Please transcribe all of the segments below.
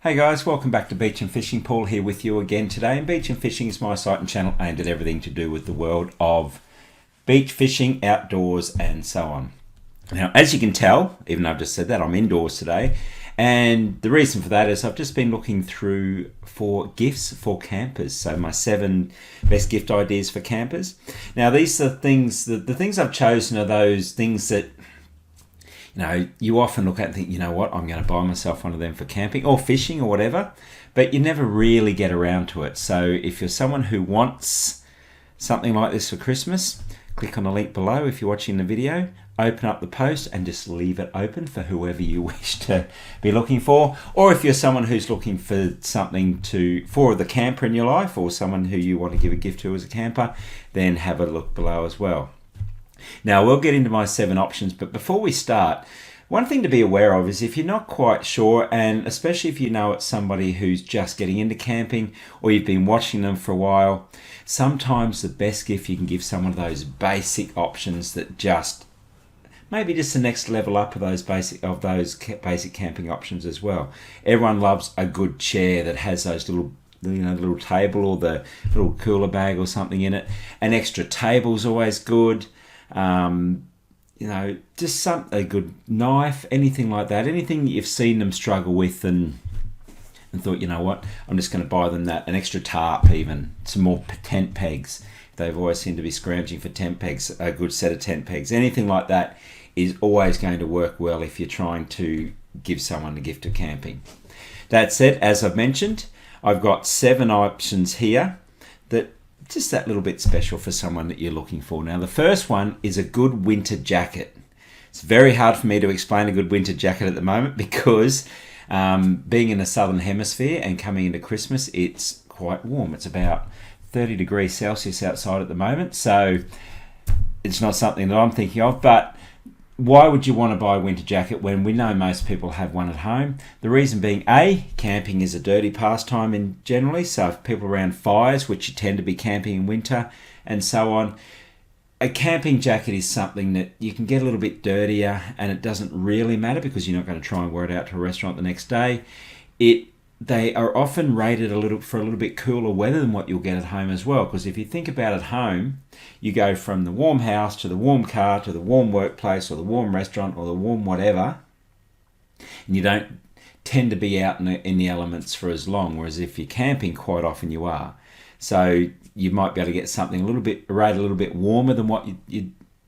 Hey guys, welcome back to Beach and Fishing. Paul here with you again today. And Beach and Fishing is my site and channel aimed at everything to do with the world of beach fishing, outdoors and so on. Now, as you can tell, even though I've just said that, I'm indoors today. And the reason for that is I've just been looking through for gifts for campers. So my 7 best gift ideas for campers. Now these are things, the things I've chosen are those things that you often look at and think, you know what, I'm going to buy myself one of them for camping or fishing or whatever, but you never really get around to it. So if you're someone who wants something like this for Christmas, click on the link below if you're watching the video, open up the post and just leave it open for whoever you wish to be looking for. Or if you're someone who's looking for something for the camper in your life or someone who you want to give a gift to as a camper, then have a look below as well. Now we'll get into my 7 options, but before we start, one thing to be aware of is if you're not quite sure, and especially if you know it's somebody who's just getting into camping or you've been watching them for a while, sometimes the best gift you can give someone of those basic options that just maybe just the next level up of those basic camping options as well. Everyone loves a good chair that has those little the little table or the little cooler bag or something in it. An extra table's always good. Just a good knife, anything like that, anything you've seen them struggle with and thought, you know what, I'm just going to buy them that. An extra tarp, even some more tent pegs. They've always seemed to be scrounging for tent pegs, a good set of tent pegs. Anything like that is always going to work well if you're trying to give someone a gift of camping. That said, as I've mentioned, I've got 7 options here that just that little bit special for someone that you're looking for. Now, the first one is a good winter jacket. It's very hard for me to explain a good winter jacket at the moment because being in the southern hemisphere and coming into Christmas, it's quite warm. It's about 30 degrees Celsius outside at the moment, so it's not something that I'm thinking of. But why would you want to buy a winter jacket when we know most people have one at home? The reason being, A, camping is a dirty pastime generally, so if people around fires, which you tend to be camping in winter and so on, a camping jacket is something that you can get a little bit dirtier and it doesn't really matter because you're not going to try and wear it out to a restaurant the next day. They are often rated for a little bit cooler weather than what you'll get at home as well, because if you think about at home, you go from the warm house to the warm car to the warm workplace or the warm restaurant or the warm whatever, and you don't tend to be out in the elements for as long, whereas if you're camping, quite often you are. So you might be able to get something a little bit warmer than what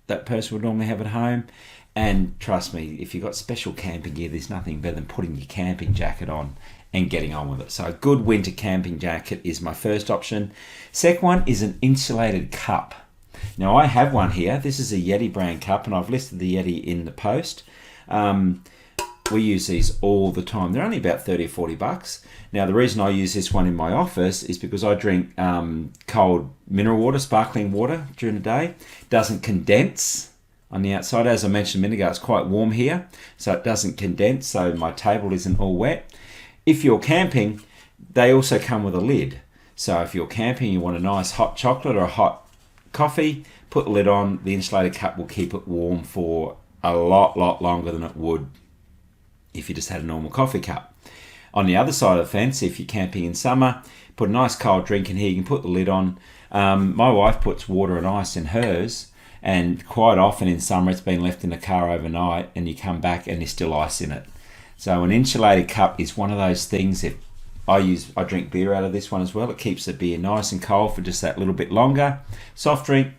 that person would normally have at home. And trust me, if you've got special camping gear, there's nothing better than putting your camping jacket on and getting on with it. So a good winter camping jacket is my first option. Second one is an insulated cup. Now I have one here. This is a Yeti brand cup and I've listed the Yeti in the post. We use these all the time. They're only about 30 or 40 bucks. Now the reason I use this one in my office is because I drink cold mineral water, sparkling water during the day. It doesn't condense on the outside. As I mentioned a minute ago, it's quite warm here, so it doesn't condense, so my table isn't all wet. If you're camping, they also come with a lid. So if you're camping, you want a nice hot chocolate or a hot coffee, put the lid on. The insulated cup will keep it warm for a lot longer than it would if you just had a normal coffee cup. On the other side of the fence, if you're camping in summer, put a nice cold drink in here, you can put the lid on. My wife puts water and ice in hers, and quite often in summer it's been left in the car overnight and you come back and there's still ice in it. So an insulated cup is one of those things. If I drink beer out of this one as well. It keeps the beer nice and cold for just that little bit longer. Soft drink,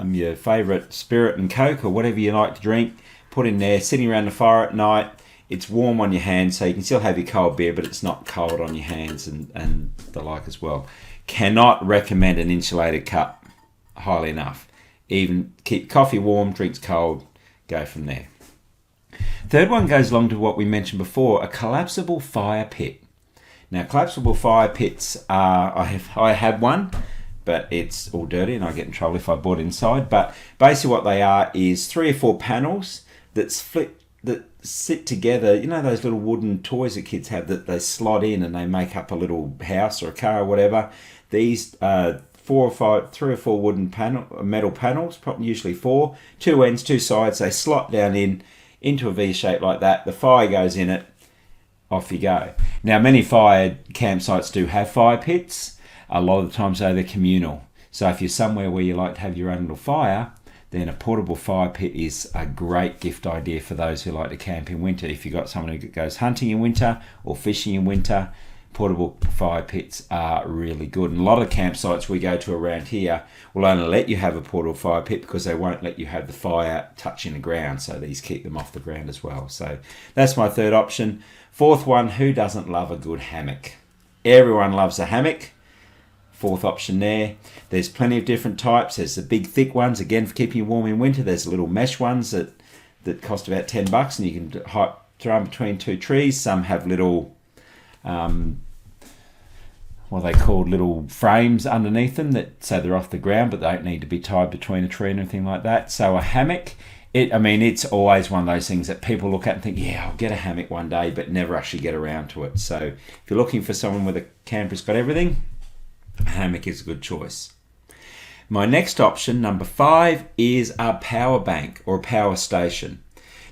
your favourite Spirit and Coke or whatever you like to drink, put in there, sitting around the fire at night. It's warm on your hands, so you can still have your cold beer, but it's not cold on your hands and the like as well. Cannot recommend an insulated cup highly enough. Even keep coffee warm, drinks cold, go from there. Third one goes along to what we mentioned before, a collapsible fire pit. Now, collapsible fire pits are, I have one, but it's all dirty and I get in trouble if I bought inside. But basically what they are is 3 or 4 panels that sit together. You know those little wooden toys that kids have that they slot in and they make up a little house or a car or whatever? These 3 or 4 wooden metal panels, usually 4, 2 ends, 2 sides. They slot down into a V shape like that. The fire goes in it, off you go. Now, many fire campsites do have fire pits. A lot of the times they're communal. So if you're somewhere where you like to have your own little fire, then a portable fire pit is a great gift idea for those who like to camp in winter. If you've got someone who goes hunting in winter or fishing in winter, portable fire pits are really good. And a lot of the campsites we go to around here will only let you have a portable fire pit because they won't let you have the fire touching the ground. So these keep them off the ground as well. So that's my third option. Fourth one, who doesn't love a good hammock? Everyone loves a hammock. Fourth option there. There's plenty of different types. There's the big thick ones, again, for keeping you warm in winter. There's the little mesh ones that cost about $10 and you can throw them between two trees. Some have little, what they call little frames underneath them that so they're off the ground, but they don't need to be tied between a tree and anything like that. So a hammock, it's always one of those things that people look at and think, yeah, I'll get a hammock one day, but never actually get around to it. So if you're looking for someone with a camper's got everything, a hammock is a good choice. My next option, number 5, is a power bank or a power station.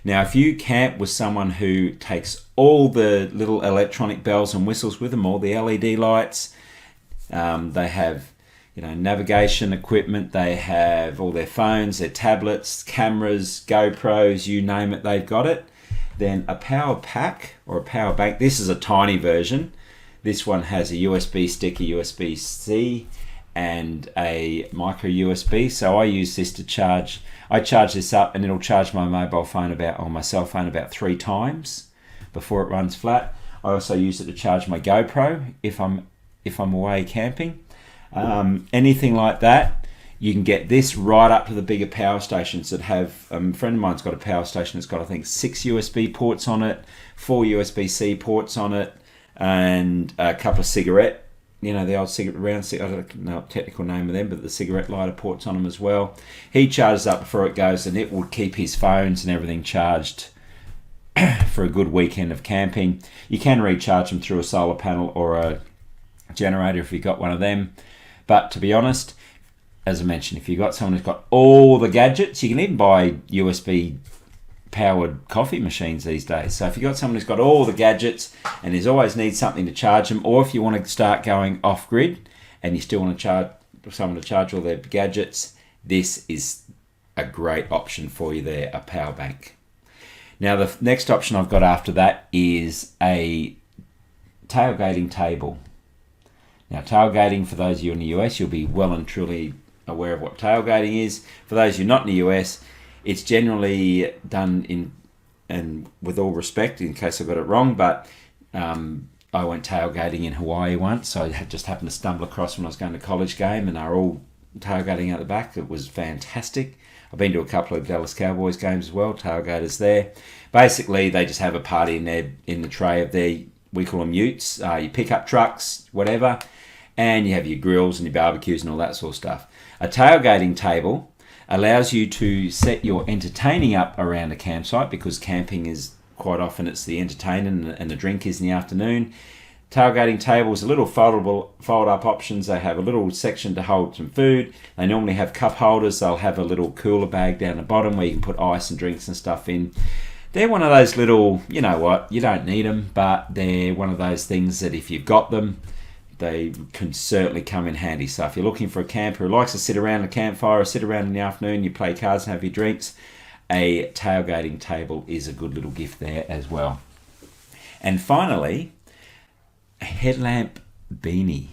Now, if you camp with someone who takes all the little electronic bells and whistles with them, all the LED lights, they have navigation equipment, they have all their phones, their tablets, cameras, GoPros, you name it, they've got it, then a power pack or a power bank, this is a tiny version. This one has a USB stick, a USB-C, and a micro USB. So I use this to charge. I charge this up and it'll charge my mobile phone my cell phone about 3 times before it runs flat. I also use it to charge my GoPro if I'm away camping. Anything like that, you can get this right up to the bigger power stations that have. A friend of mine's got a power station that's got, I think, 6 USB ports on it, 4 USB-C ports on it, and a couple of cigarette, the old cigarette round, I don't know the technical name of them, but the cigarette lighter ports on them as well. He charges up before it goes, and it will keep his phones and everything charged for a good weekend of camping. You can recharge them through a solar panel or a generator if you've got one of them. But to be honest, as I mentioned, if you've got someone who's got all the gadgets, you can even buy USB powered coffee machines these days. So if you've got someone who's got all the gadgets and there's always needs something to charge them, or if you want to start going off grid and you still want to charge someone to charge all their gadgets, this is a great option for you there, a power bank. Now the next option I've got after that is a tailgating table. Now tailgating, for those of you in the US, you'll be well and truly aware of what tailgating is. For those of you not in the US, it's generally done and with all respect, in case I got it wrong, but I went tailgating in Hawaii once, so I just happened to stumble across when I was going to a college game, and they were all tailgating out the back. It was fantastic. I've been to a couple of Dallas Cowboys games as well, tailgaters there. Basically, they just have a party in the tray of their, we call them utes, your pickup trucks, whatever, and you have your grills and your barbecues and all that sort of stuff. A tailgating table allows you to set your entertaining up around a campsite, because camping is quite often it's the entertaining and the drink is in the afternoon. Tailgating tables are little fold-up options. They have a little section to hold some food. They normally have cup holders. They'll have a little cooler bag down the bottom where you can put ice and drinks and stuff in. They're one of those little, you know what, you don't need them, but they're one of those things that if you've got them, they can certainly come in handy. So if you're looking for a camper who likes to sit around a campfire or sit around in the afternoon, you play cards and have your drinks, a tailgating table is a good little gift there as well. And finally, a headlamp beanie.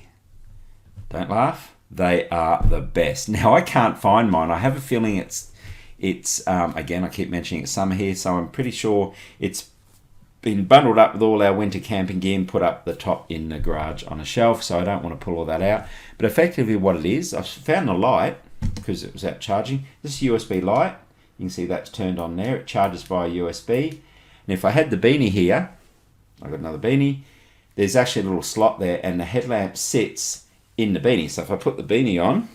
Don't laugh. They are the best. Now, I can't find mine. I have a feeling it's again, I keep mentioning it's summer here, so I'm pretty sure it's been bundled up with all our winter camping gear and put up the top in the garage on a shelf, so I don't want to pull all that out. But effectively what it is, I've found the light because it was out charging. This is a USB light. You can see that's turned on there. It charges via USB. And if I had the beanie here, I've got another beanie, there's actually a little slot there and the headlamp sits in the beanie. So if I put the beanie on,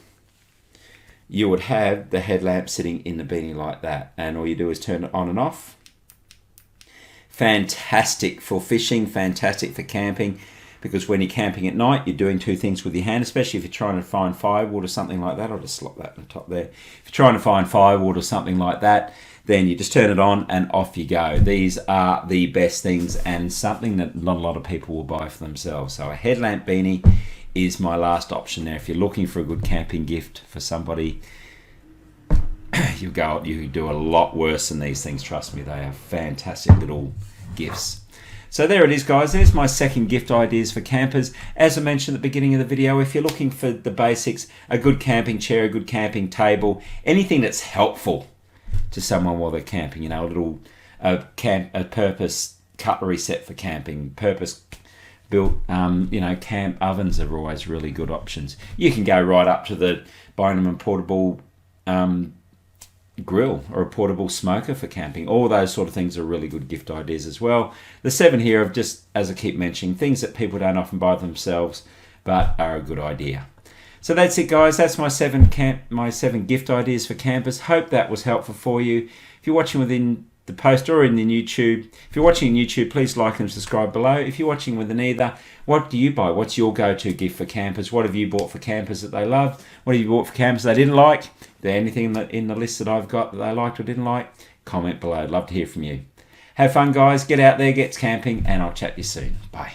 you would have the headlamp sitting in the beanie like that. And all you do is turn it on and off. Fantastic for fishing, fantastic for camping, because when you're camping at night, you're doing two things with your hand, especially if you're trying to find firewood or something like that. I'll just slot that on the top there. If you're trying to find firewood or something like that, then you just turn it on and off you go. These are the best things and something that not a lot of people will buy for themselves. So a headlamp beanie is my last option there. If you're looking for a good camping gift for somebody, you do a lot worse than these things. Trust me, they are fantastic little gifts. So there it is, guys. There's my second gift ideas for campers. As I mentioned at the beginning of the video, if you're looking for the basics, a good camping chair, a good camping table, anything that's helpful to someone while they're camping, you know, a purpose cutlery set for camping, purpose built, you know, camp ovens are always really good options. You can go right up to the buying them a portable grill or a portable smoker for camping. All those sort of things are really good gift ideas as well. The 7 here are just, as I keep mentioning, things that people don't often buy themselves but are a good idea. So that's it, guys. That's my 7 gift ideas for campers. Hope that was helpful for you. If you're watching within the post or in the YouTube, if you're watching on YouTube, please like and subscribe below. If you're watching within either, what do you buy? What's your go-to gift for campers? What have you bought for campers that they love? What have you bought for campers they didn't like? Is there anything in the list that I've got that they liked or didn't like? Comment below. I'd love to hear from you. Have fun, guys. Get out there, get camping, and I'll chat to you soon. Bye.